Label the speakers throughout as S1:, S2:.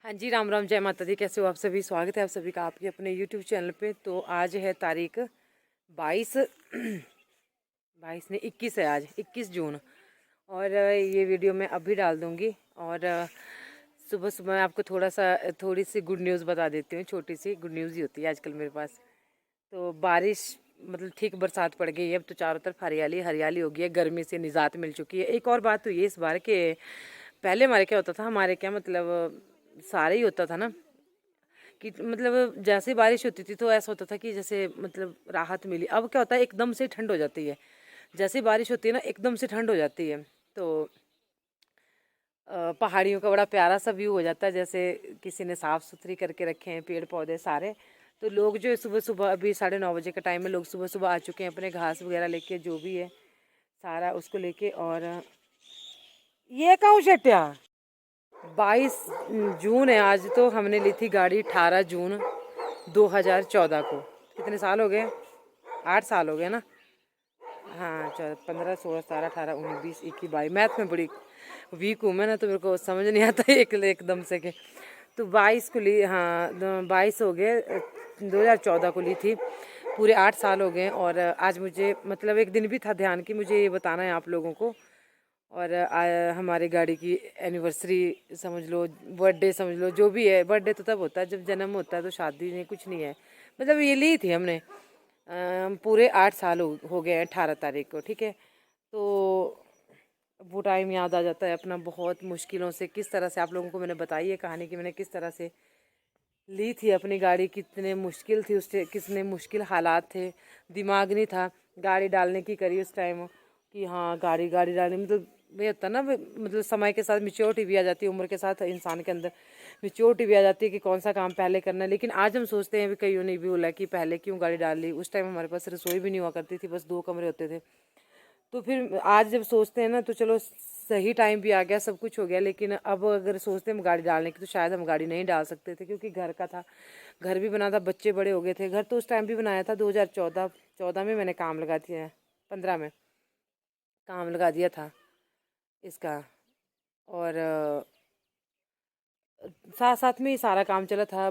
S1: हाँ जी, राम राम, जय माता दी। कैसे हो आप सभी? स्वागत है आप सभी का आपके अपने यूट्यूब चैनल पे। तो आज है तारीख 22 22 ने 21 है, आज 21 जून। और ये वीडियो मैं अभी डाल दूँगी। और सुबह सुबह आपको थोड़ी सी गुड न्यूज़ बता देती हूँ। छोटी सी गुड न्यूज़ ही होती है आजकल मेरे पास। तो बारिश मतलब ठीक बरसात पड़ गई है। अब तो चारों तरफ हरियाली हरियाली हो गई है, गर्मी से निजात मिल चुकी है। एक और बात हुई है इस बार के, पहले हमारे क्या होता था, हमारे क्या मतलब सारे ही होता था ना कि मतलब जैसे बारिश होती थी तो ऐसा होता था कि जैसे मतलब राहत मिली। अब क्या होता है, एकदम से ठंड हो जाती है। जैसे बारिश होती है ना, एकदम से ठंड हो जाती है। तो पहाड़ियों का बड़ा प्यारा सा व्यू हो जाता है, जैसे किसी ने साफ़ सुथरी करके रखे हैं पेड़ पौधे सारे। तो लोग जो है सुबह सुबह, अभी 9:30 बजे का टाइम है, लोग सुबह सुबह आ चुके हैं अपने घास वगैरह लेके, जो भी है सारा उसको लेके। और ये कहूँ शेट्या 22 जून है आज। तो हमने ली थी गाड़ी 18 जून 2014 को। कितने साल हो गए? 8 साल हो गए ना। हाँ, 15 16 17 18 19 20 21 22। मैथ में बड़ी वीक हूँ मैं ना, तो मेरे को समझ नहीं आता एकदम से के। तो 22 को ली, हाँ 22 हो गए। 2014 को ली थी। पूरे 8 साल हो गए। और आज मुझे मतलब एक दिन भी था ध्यान कि मुझे ये बताना है आप लोगों को। और हमारी गाड़ी की एनिवर्सरी समझ लो, बर्थडे समझ लो, जो भी है। बर्थडे तो तब होता है जब जन्म होता है, तो शादी नहीं, कुछ नहीं है। मतलब ये ली थी हमने। पूरे 8 साल हो गए हैं 18 तारीख को, ठीक है। तो वो टाइम याद आ जाता है अपना, बहुत मुश्किलों से किस तरह से आप लोगों को मैंने बताई है कहानी कि मैंने किस तरह से ली थी अपनी गाड़ी। कितने मुश्किल थी उससे, कितने मुश्किल हालात थे। दिमाग नहीं था गाड़ी डालने की करी उस टाइम कि हाँ गाड़ी गाड़ी डालने मतलब ये होता ना, मतलब समय के साथ मिच्योरिटी भी आ जाती है, उम्र के साथ इंसान के अंदर मिच्योरिटी भी आ जाती है कि कौन सा काम पहले करना है। लेकिन आज हम सोचते हैं, भी कईयों ने भी बोला कि पहले क्यों गाड़ी डाल ली। उस टाइम हमारे पास रसोई भी नहीं हुआ करती थी, बस 2 कमरे होते थे। तो फिर आज जब सोचते हैं ना, तो चलो सही टाइम भी आ गया, सब कुछ हो गया। लेकिन अब अगर सोचते हैं हम गाड़ी डालने की, तो शायद हम गाड़ी नहीं डाल सकते थे, क्योंकि घर का था, घर भी बना था, बच्चे बड़े हो गए थे। घर तो उस टाइम भी बनाया था 2014 में मैंने काम लगा दिया, 15 में काम लगा दिया था इसका। और साथ साथ में ही सारा काम चला था।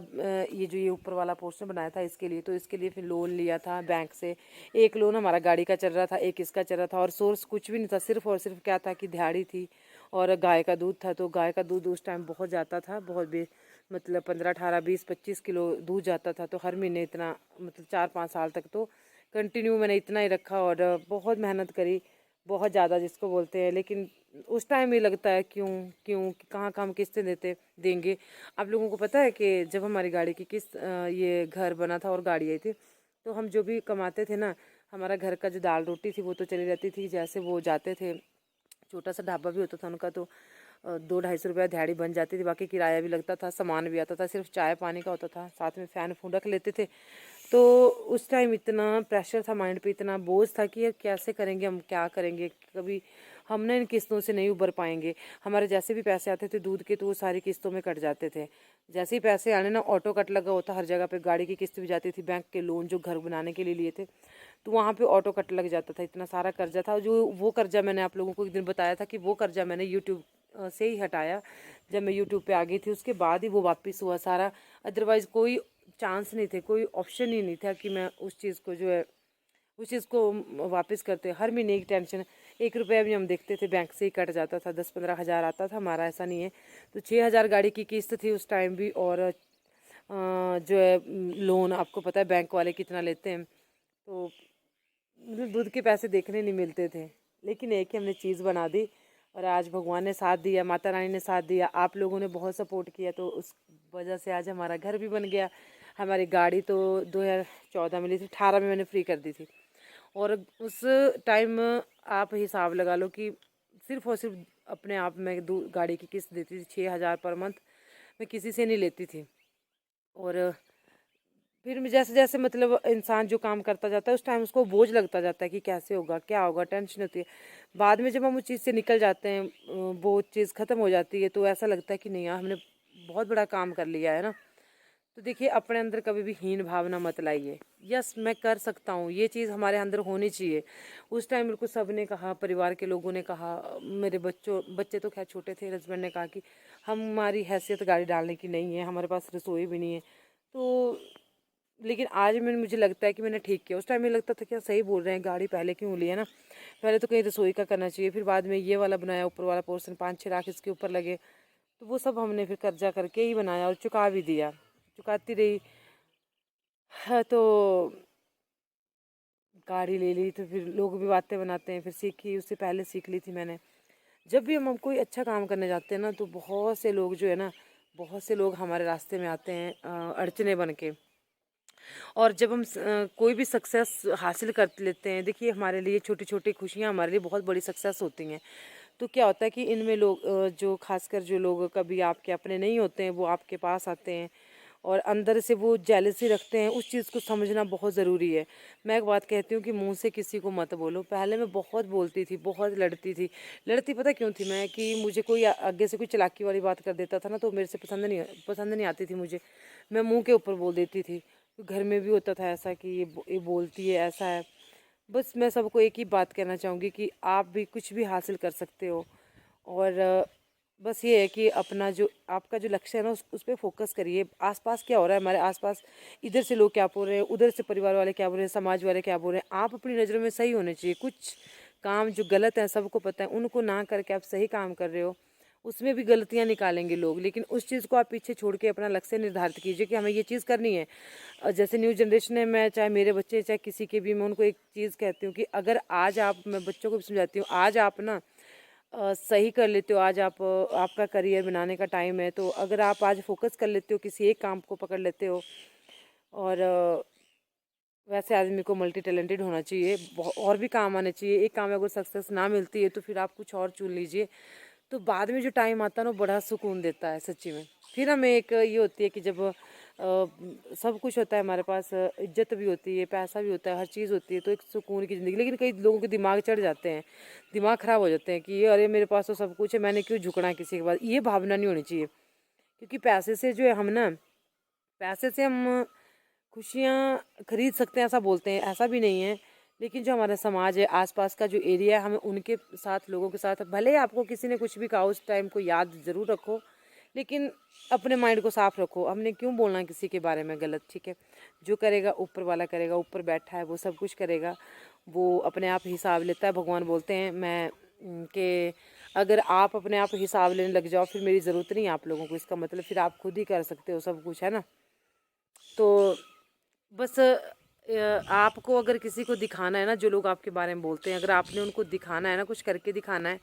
S1: ये जो ये ऊपर वाला पोर्शन बनाया था इसके लिए, तो इसके लिए फिर लोन लिया था बैंक से। एक लोन हमारा गाड़ी का चल रहा था, एक इसका चल रहा था। और सोर्स कुछ भी नहीं था, सिर्फ और सिर्फ क्या था कि दिहाड़ी थी और गाय का दूध था। तो गाय का दूध उस टाइम बहुत जाता था, बहुत मतलब 15 18 20 25 किलो दूध जाता था। तो हर महीने इतना, मतलब 4 5 साल तक तो कंटिन्यू मैंने इतना ही रखा। और बहुत मेहनत करी, बहुत ज़्यादा जिसको बोलते हैं। लेकिन उस टाइम ही लगता है क्यों क्यों कहाँ कहाँ हम किस्तें देंगे। आप लोगों को पता है कि जब हमारी गाड़ी की किस्त, ये घर बना था और गाड़ी आई थी, तो हम जो भी कमाते थे ना, हमारा घर का जो दाल रोटी थी वो तो चली रहती थी। जैसे वो जाते थे, छोटा सा ढाबा भी होता था उनका, तो 2 250 रुपया दिहाड़ी बन जाती थी। बाकी किराया भी लगता था, सामान भी आता था, सिर्फ चाय पानी का होता था, साथ में फ़ैन फून रख लेते थे। तो उस टाइम इतना प्रेशर था माइंड पे, इतना बोझ था कि यार कैसे करेंगे, हम क्या करेंगे, कभी हम ना इन किस्तों से नहीं उबर पाएंगे। हमारे जैसे भी पैसे आते थे दूध के, तो वो सारी किस्तों में कट जाते थे। जैसे ही पैसे आने ना, ऑटो कट लगा होता हर जगह पे, गाड़ी की किस्त भी जाती थी, बैंक के लोन जो घर बनाने के लिए लिए थे, तो वहाँ पे ऑटो कट लग जाता था। इतना सारा कर्जा था। जो वो कर्जा मैंने आप लोगों को एक दिन बताया था कि वो कर्जा मैंने यूट्यूब से ही हटाया। जब मैं यूट्यूब पे आ गई थी, उसके बाद ही वो वापस हुआ सारा। अदरवाइज़ कोई चांस नहीं थे, कोई ऑप्शन ही नहीं था कि मैं उस चीज़ को जो है, उस चीज़ को वापस करते। हर महीने की टेंशन, 1 रुपया भी हम देखते थे बैंक से ही कट जाता था, 10 15 हज़ार आता था हमारा, ऐसा नहीं है। तो 6 हज़ार गाड़ी की किस्त थी उस टाइम भी। और जो है लोन, आपको पता है बैंक वाले कितना लेते हैं। तो मतलब दूध के पैसे देखने नहीं मिलते थे। लेकिन एक ही हमने चीज़ बना दी। और आज भगवान ने साथ दिया, माता रानी ने साथ दिया, आप लोगों ने बहुत सपोर्ट किया, तो उस वजह से आज हमारा घर भी बन गया। हमारी गाड़ी तो 2014 में ली थी, 18 में मैंने फ्री कर दी थी। और उस टाइम आप हिसाब लगा लो कि सिर्फ और सिर्फ अपने आप में गाड़ी की किस्त देती थी 6 हज़ार पर मंथ। मैं किसी से नहीं लेती थी। और फिर मैं जैसे जैसे मतलब इंसान जो काम करता जाता है, उस टाइम उसको बोझ लगता जाता है कि कैसे होगा, क्या होगा, टेंशन होती है। बाद में जब हम उस चीज़ से निकल जाते हैं, वो चीज़ ख़त्म हो जाती है, तो ऐसा लगता है कि नहीं यार, हमने बहुत बड़ा काम कर लिया है ना। तो देखिए अपने अंदर कभी भी हीन भावना मत लाइए। यस, मैं कर सकता हूँ, ये चीज़ हमारे अंदर होनी चाहिए। उस टाइम मेरे को सबने कहा, परिवार के लोगों ने कहा, मेरे बच्चे तो खैर छोटे थे, हस्बैंड ने कहा कि हमारी हैसियत गाड़ी डालने की नहीं है, हमारे पास रसोई भी नहीं है। तो लेकिन आज मैंने मुझे लगता है कि मैंने ठीक किया। उस टाइम में लगता था क्या सही बोल रहे हैं, गाड़ी पहले क्यों ली है ना, पहले तो कहीं रसोई का करना चाहिए। फिर बाद में ये वाला बनाया, ऊपर वाला पोर्शन 5-6 लाख इसके ऊपर लगे, तो वो सब हमने फिर कर्जा करके ही बनाया और चुका भी दिया, चुकाती रही। हाँ, तो गाड़ी ले ली तो फिर लोग भी बातें बनाते हैं, फिर सीखी, उससे पहले सीख ली थी मैंने। जब भी हम कोई अच्छा काम करने जाते हैं ना, तो बहुत से लोग जो है ना, बहुत से लोग हमारे रास्ते में आते हैं अड़चने बन के। और जब हम कोई भी सक्सेस हासिल कर लेते हैं, देखिए हमारे लिए छोटी छोटी खुशियाँ हमारे लिए बहुत बड़ी सक्सेस होती हैं। तो क्या होता है कि इनमें लोग जो खासकर जो लोग कभी आपके अपने नहीं होते हैं, वो आपके पास आते हैं और अंदर से वो जेलसी रखते हैं। उस चीज़ को समझना बहुत ज़रूरी है। मैं एक बात कहती हूँ कि मुंह से किसी को मत बोलो। पहले मैं बहुत बोलती थी, बहुत लड़ती थी। लड़ती पता क्यों थी मैं, कि मुझे कोई आगे से कोई चालाकी वाली बात कर देता था ना, तो मेरे से पसंद नहीं आती थी मुझे। मैं मुंह के ऊपर बोल देती थी। तो घर में भी होता था ऐसा कि ये बोलती है, ऐसा है। बस मैं सबको एक ही बात कहना चाहूँगी कि आप भी कुछ भी हासिल कर सकते हो। और बस ये है कि अपना जो आपका जो लक्ष्य है ना, उस पर फोकस करिए। आसपास क्या हो रहा है हमारे आसपास, इधर से लोग क्या बोल रहे हैं, उधर से परिवार वाले क्या बोल रहे हैं, समाज वाले क्या बोल रहे हैं, आप अपनी नज़रों में सही होने चाहिए। कुछ काम जो गलत है सबको पता है, उनको ना करके आप सही काम कर रहे हो। उसमें भी गलतियां निकालेंगे लोग, लेकिन उस चीज़ को आप पीछे छोड़ के अपना लक्ष्य निर्धारित कीजिए कि हमें ये चीज़ करनी है। जैसे न्यू जनरेशन है, मैं चाहे मेरे बच्चे चाहे किसी के भी, मैं उनको एक चीज़ कहती हूँ कि अगर आज आप, मैं बच्चों को भी समझाती हूँ, आज आप ना सही कर लेते हो, आज आप आपका करियर बनाने का टाइम है, तो अगर आप आज फोकस कर लेते हो, किसी एक काम को पकड़ लेते हो, और वैसे आदमी को मल्टी टैलेंटेड होना चाहिए, और भी काम आने चाहिए। एक काम में अगर सक्सेस ना मिलती है तो फिर आप कुछ और चुन लीजिए। तो बाद में जो टाइम आता है ना, वो बड़ा सुकून देता है सच्ची में। फिर हमें एक ये होती है कि जब सब कुछ होता है हमारे पास, इज्जत भी होती है, पैसा भी होता है, हर चीज़ होती है, तो एक सुकून की ज़िंदगी। लेकिन कई लोगों के दिमाग चढ़ जाते हैं, दिमाग ख़राब हो जाते हैं कि ये अरे मेरे पास तो सब कुछ है, मैंने क्यों झुकना किसी के पास। ये भावना नहीं होनी चाहिए, क्योंकि पैसे से जो है हम ना, पैसे से हम खुशियाँ खरीद सकते हैं ऐसा बोलते हैं, ऐसा भी नहीं है। लेकिन जो हमारा समाज है, आसपास का जो एरिया है, हमें उनके साथ, लोगों के साथ, भले ही आपको किसी ने कुछ भी कहा, उस टाइम को याद ज़रूर रखो, लेकिन अपने माइंड को साफ रखो। हमने क्यों बोलना किसी के बारे में गलत, ठीक है। जो करेगा ऊपर वाला करेगा, ऊपर बैठा है वो सब कुछ करेगा, वो अपने आप हिसाब लेता है। भगवान बोलते हैं कि अगर आप अपने आप हिसाब लेने लग जाओ, फिर मेरी ज़रूरत नहीं है आप लोगों को, इसका मतलब फिर आप खुद ही कर सकते हो सब कुछ, है ना। तो बस आपको अगर किसी को दिखाना है ना, जो लोग आपके बारे में बोलते हैं, अगर आपने उनको दिखाना है ना, कुछ करके दिखाना है,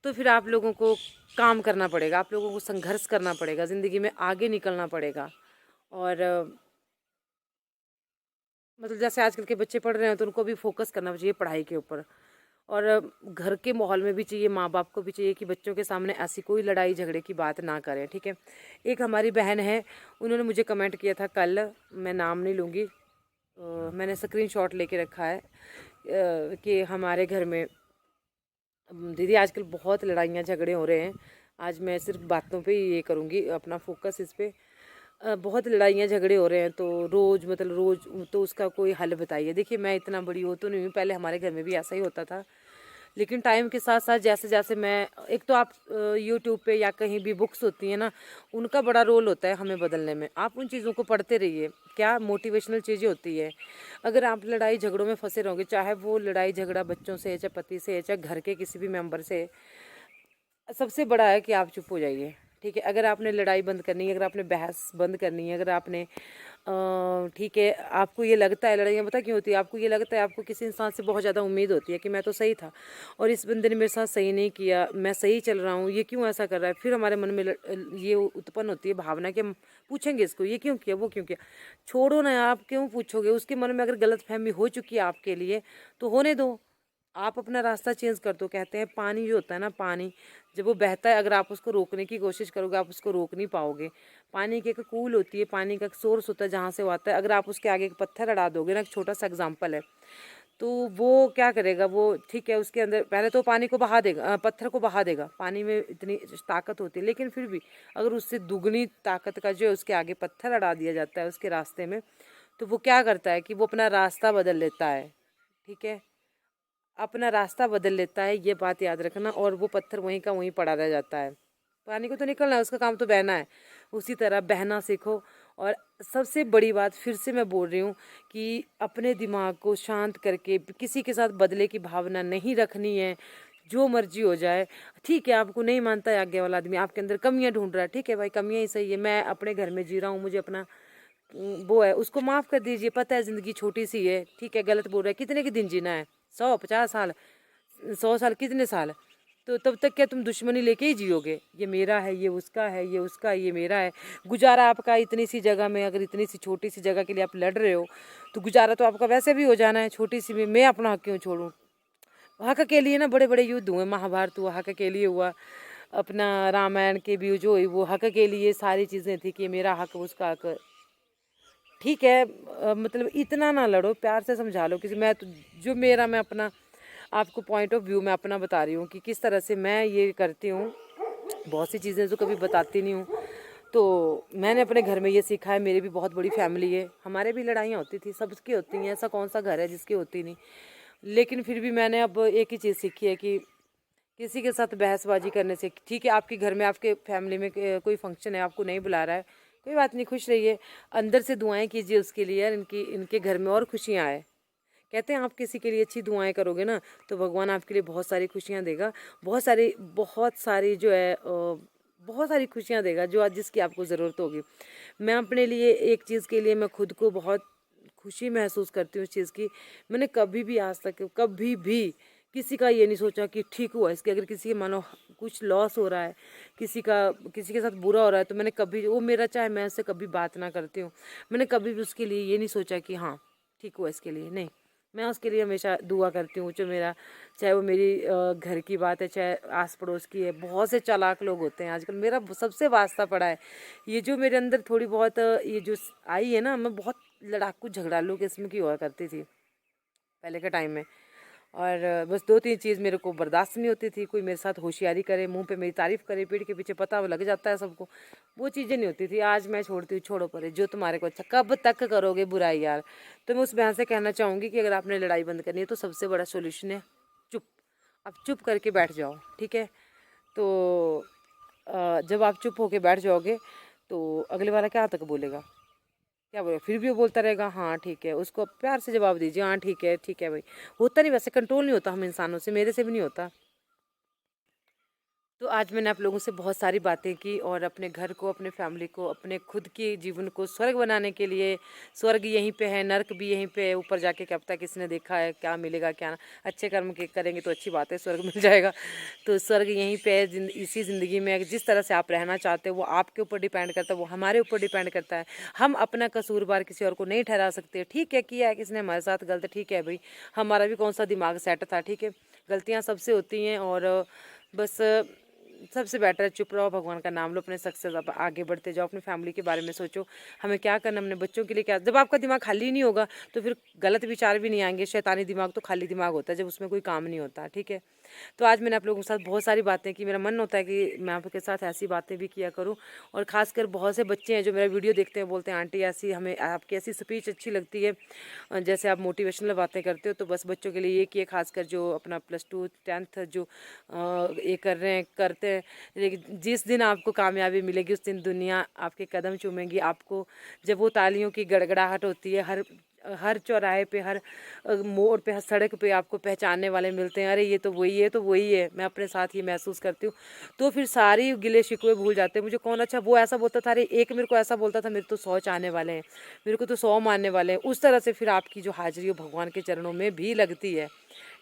S1: तो फिर आप लोगों को काम करना पड़ेगा, आप लोगों को संघर्ष करना पड़ेगा, ज़िंदगी में आगे निकलना पड़ेगा। और मतलब जैसे आजकल के बच्चे पढ़ रहे हैं, तो उनको भी फोकस करना चाहिए पढ़ाई के ऊपर। और घर के माहौल में भी चाहिए, माँ बाप को भी चाहिए कि बच्चों के सामने ऐसी कोई लड़ाई झगड़े की बात ना करें, ठीक है। एक हमारी बहन है, उन्होंने मुझे कमेंट किया था कल, मैं नाम नहीं लूँगी, मैंने स्क्रीनशॉट लेके रखा है, कि हमारे घर में दीदी आजकल बहुत लड़ाइयाँ झगड़े हो रहे हैं। आज मैं सिर्फ बातों पे ही ये करूँगी, अपना फोकस इस पे। बहुत लड़ाइयाँ झगड़े हो रहे हैं, तो रोज़ मतलब रोज़, तो उसका कोई हल बताइए। देखिए मैं इतना बड़ी हो तो नहीं हूँ, पहले हमारे घर में भी ऐसा ही होता था, लेकिन टाइम के साथ साथ जैसे जैसे मैं, एक तो आप यूट्यूब पे या कहीं भी बुक्स होती हैं ना, उनका बड़ा रोल होता है हमें बदलने में। आप उन चीज़ों को पढ़ते रहिए, क्या मोटिवेशनल चीज़ें होती है। अगर आप लड़ाई झगड़ों में फंसे रहोगे, चाहे वो लड़ाई झगड़ा बच्चों से है, चाहे पति से है, चाहे घर के किसी भी मेंबर से है, सबसे बड़ा है कि आप चुप हो जाइए, ठीक है। अगर आपने लड़ाई बंद करनी है, अगर आपने बहस बंद करनी है, अगर आपने ठीक है, आपको ये लगता है लड़ाइयाँ पता क्यों होती है, आपको ये लगता है, आपको किसी इंसान से बहुत ज़्यादा उम्मीद होती है कि मैं तो सही था और इस बंदे ने मेरे साथ सही नहीं किया, मैं सही चल रहा हूँ, ये क्यों ऐसा कर रहा है। फिर हमारे मन में ये उत्पन्न होती है भावना कि हम पूछेंगे इसको, ये क्यों किया, वो क्यों किया। छोड़ो ना, आप क्यों पूछोगे, उसके मन में अगर गलतफहमी हो चुकी है आपके लिए, तो होने दो, आप अपना रास्ता चेंज कर दो। कहते हैं पानी जो होता है ना, पानी जब वो बहता है, अगर आप उसको रोकने की कोशिश करोगे, आप उसको रोक नहीं पाओगे। पानी की एक कूल होती है, पानी का एक सोर्स होता है जहाँ से वो आता है, अगर आप उसके आगे एक पत्थर अड़ा दोगे ना, एक छोटा सा एग्जाम्पल है, तो वो क्या करेगा, वो ठीक है उसके अंदर पहले तो पानी को बहा देगा, पत्थर को बहा देगा, पानी में इतनी ताकत होती है, लेकिन फिर भी अगर उससे दुगनी ताकत का जो है उसके आगे पत्थर अड़ा दिया जाता है उसके रास्ते में, तो वो क्या करता है कि वो अपना रास्ता बदल लेता है। ठीक है, अपना रास्ता बदल लेता है, ये बात याद रखना, और वो पत्थर वहीं का वहीं पड़ा रह जाता है। पानी को तो निकलना है, उसका काम तो बहना है। उसी तरह बहना सीखो। और सबसे बड़ी बात फिर से मैं बोल रही हूँ कि अपने दिमाग को शांत करके किसी के साथ बदले की भावना नहीं रखनी है। जो मर्जी हो जाए, ठीक है, आपको नहीं मानता है आगे वाला आदमी, आपके अंदर कमियां ढूंढ रहा है, ठीक है भाई, कमियां ही सही है। मैं अपने घर में जी रहा हूँ, मुझे अपना वो है, उसको माफ़ कर दीजिए। पता है ज़िंदगी छोटी सी है, ठीक है, गलत बोल रहा है, कितने के दिन जीना है, 100 50 साल, 100 साल, कितने साल? तो तब तक क्या तुम दुश्मनी लेके ही जियोगे? ये मेरा है, ये उसका है, ये उसका है, ये मेरा है। गुजारा आपका इतनी सी जगह में, अगर इतनी सी छोटी सी जगह के लिए आप लड़ रहे हो, तो गुजारा तो आपका वैसे भी हो जाना है छोटी सी में। मैं अपना हक क्यों छोड़ूं? हक के लिए ना बड़े बड़े युद्ध हुए, महाभारत हुआ हक के लिए हुआ, अपना रामायण के भी जो हुई वो हक के लिए सारी चीज़ें थी कि मेरा हक उसका हक। ठीक है, मतलब इतना ना लड़ो, प्यार से समझा लो किसी। मैं तो जो मेरा, मैं अपना आपको पॉइंट ऑफ व्यू मैं अपना बता रही हूँ कि किस तरह से मैं ये करती हूँ। बहुत सी चीज़ें जो कभी बताती नहीं हूँ, तो मैंने अपने घर में ये सीखा है। मेरी भी बहुत बड़ी फैमिली है, हमारे भी लड़ाइयाँ होती थी, सबकी होती हैं, ऐसा कौन सा घर है जिसकी होती नहीं। लेकिन फिर भी मैंने अब एक ही चीज़ सीखी है कि किसी के साथ बहसबाजी करने से, ठीक है, आपके घर में आपके फैमिली में कोई फंक्शन है, आपको नहीं बुला रहा है, कोई बात नहीं, खुश रहिए, अंदर से दुआएं कीजिए उसके लिए, यार इनके घर में और खुशियाँ आए। कहते हैं आप किसी के लिए अच्छी दुआएं करोगे ना, तो भगवान आपके लिए बहुत सारी खुशियाँ देगा, बहुत सारी जो है बहुत सारी खुशियाँ देगा, जो आज जिसकी आपको ज़रूरत होगी। मैं अपने लिए एक चीज़ के लिए मैं खुद को बहुत खुशी महसूस करती हूँ इस चीज़ की। मैंने कभी भी आज तक कभी भी किसी का ये नहीं सोचा कि ठीक हुआ इसके, अगर किसी के मानो कुछ लॉस हो रहा है, किसी के साथ बुरा हो रहा है, तो मैंने कभी, वो मेरा चाहे मैं उससे कभी बात ना करती हूँ, मैंने कभी भी उसके लिए ये नहीं सोचा कि हाँ ठीक हुआ इसके लिए, नहीं। मैं उसके लिए हमेशा दुआ करती हूँ, जो मेरा, चाहे वो मेरी घर की बात है, चाहे आस पड़ोस की है। बहुत से चालाक लोग होते हैं आजकल, मेरा सबसे वास्ता पड़ा है। ये जो मेरे अंदर थोड़ी बहुत ये जो आई है ना, मैं बहुत लड़ाकू झगड़ालू किस्म की हुआ करती थी पहले के टाइम में। और बस 2 3 चीज़ मेरे को बर्दाश्त नहीं होती थी। कोई मेरे साथ होशियारी करे, मुंह पे मेरी तारीफ़ करे, पीठ के पीछे पता लग जाता है सबको, वो चीज़ें नहीं होती थी। आज मैं छोड़ती हूँ, छोड़ो परे, जो तुम्हारे को अच्छा, कब तक करोगे बुराई यार। तो मैं उस बहन से कहना चाहूँगी कि अगर आपने लड़ाई बंद करनी है तो सबसे बड़ा सोल्यूशन है चुप। आप चुप करके बैठ जाओ, ठीक है। तो जब आप चुप होके बैठ जाओगे, तो अगले वाला क्या तक बोलेगा, क्या बोले, फिर भी वो बोलता रहेगा हाँ ठीक है, उसको प्यार से जवाब दीजिए, हाँ ठीक है भाई। होता नहीं, वैसे कंट्रोल नहीं होता हम इंसानों से, मेरे से भी नहीं होता। तो आज मैंने आप लोगों से बहुत सारी बातें की, और अपने घर को, अपने फैमिली को, अपने खुद के जीवन को स्वर्ग बनाने के लिए, स्वर्ग यहीं पे है, नर्क भी यहीं पे है, ऊपर जाके क्या पता किसने देखा है, क्या मिलेगा क्या ना। अच्छे कर्म के करेंगे तो अच्छी बात है, स्वर्ग मिल जाएगा। तो स्वर्ग यहीं पे है, इसी ज़िंदगी में जिस तरह से आप रहना चाहते हो वो आपके ऊपर डिपेंड करता है, वो हमारे ऊपर डिपेंड करता है। हम अपना कसूरवार किसी और को नहीं ठहरा सकते। ठीक है, किया है किसने हमारे साथ गलत, ठीक है भाई, हमारा भी कौन सा दिमाग सेट था, ठीक है, गलतियाँ सबसे होती हैं। और बस सबसे बेटर है चुप रहो, भगवान का नाम लो, अपने सक्सेस आप आगे बढ़ते जाओ, अपनी फैमिली के बारे में सोचो, हमें क्या करना, अपने बच्चों के लिए क्या। जब आपका दिमाग खाली नहीं होगा तो फिर गलत विचार भी नहीं आएंगे। शैतानी दिमाग तो खाली दिमाग होता है जब उसमें कोई काम नहीं होता, ठीक है। तो आज मैंने आप लोगों के साथ बहुत सारी बातें की, मेरा मन होता है कि मैं आपके साथ ऐसी बातें भी किया करूँ। और ख़ासकर बहुत से बच्चे हैं जो मेरा वीडियो देखते हैं, बोलते हैं आंटी ऐसी, हमें आपकी ऐसी स्पीच अच्छी लगती है, जैसे आप मोटिवेशनल बातें करते हो। तो बस बच्चों के लिए ये किए, खासकर जो अपना +2 10th जो ये कर रहे हैं, करते हैं, लेकिन जिस दिन आपको कामयाबी मिलेगी उस दिन दुनिया आपके कदम चूमेगी। आपको जब वो तालियों की गड़गड़ाहट होती है, हर चौराहे पे, हर मोड़ पे, हर सड़क पे आपको पहचानने वाले मिलते हैं, अरे ये तो वही है, तो वही है, मैं अपने साथ ये महसूस करती हूँ। तो फिर सारी गिले शिकवे भूल जाते हैं। मुझे कौन अच्छा वो ऐसा बोलता था, अरे एक मेरे को ऐसा बोलता था, मेरे तो 100 चाहने वाले हैं, मेरे को तो 100 मानने वाले हैं। उस तरह से फिर आपकी जो हाजिरी हो भगवान के चरणों में भी लगती है,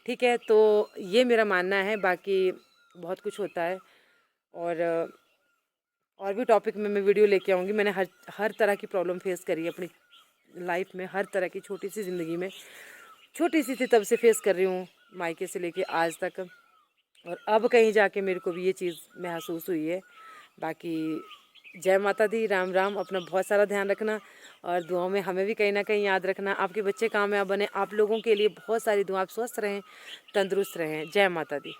S1: ठीक है। तो ये मेरा मानना है, बाकी बहुत कुछ होता है। और भी टॉपिक में मैं वीडियो लेके आऊँगी। मैंने हर तरह की प्रॉब्लम फेस करी है अपनी लाइफ में, हर तरह की छोटी सी ज़िंदगी में, छोटी सी थी तब से फेस कर रही हूँ, मायके से लेके आज तक। और अब कहीं जाके मेरे को भी ये चीज़ महसूस हुई है। बाकी जय माता दी, राम राम। अपना बहुत सारा ध्यान रखना और दुआओं में हमें भी कहीं ना कहीं याद रखना। आपके बच्चे कामयाब बने, आप लोगों के लिए बहुत सारी दुआ। आप स्वस्थ रहें, तंदुरुस्त रहें। जय माता दी।